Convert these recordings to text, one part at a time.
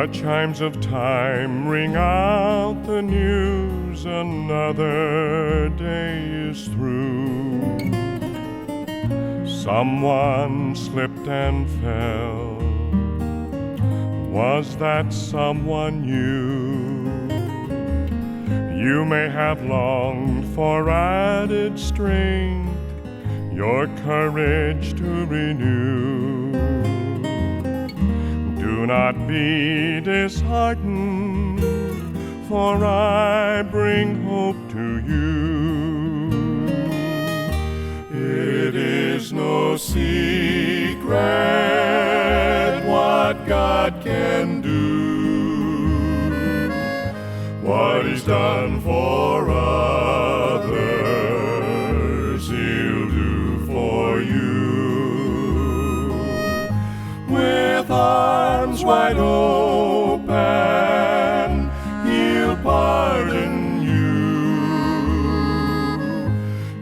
The chimes of time ring out the news, another day is through. Someone slipped and fell. Was that someone you? You may have longed for added strength, your courage to renew. Do not be disheartened, for I bring hope to you. It is no secret what God can do. What He's done for others, He'll do for you. With arms wide open, He'll pardon you.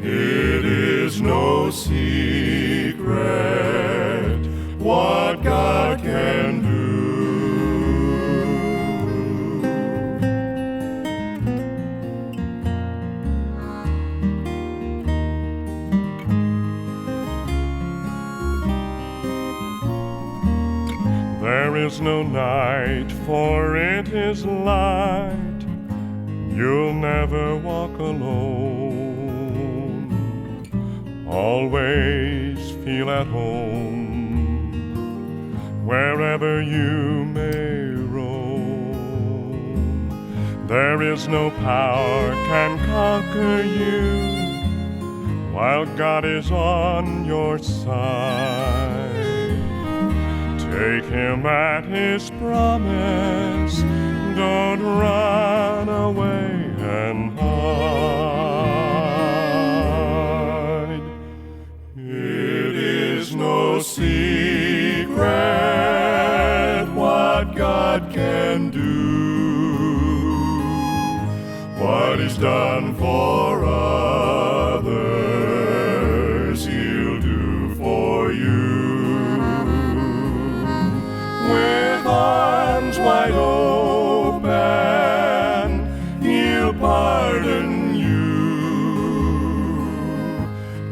It is no secret what God can do. There is no night, for it is light. You'll never walk alone. Always feel at home, wherever you may roam. There is no power can conquer you, while God is on your side. Take Him at His promise, don't run away and hide. It is no secret what God can do. What He's done for others, He'll do for you. With arms wide open, He'll pardon you.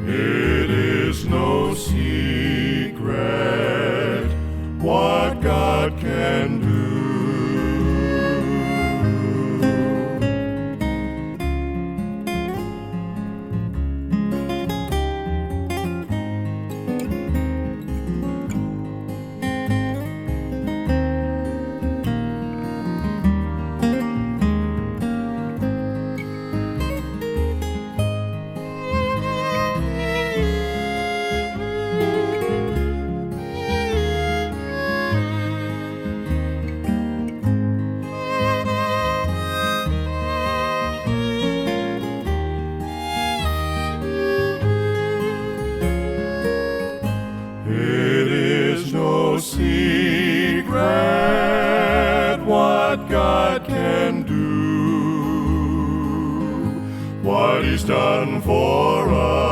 It is no secret what God can do. No secret what God can do. What He's done for us,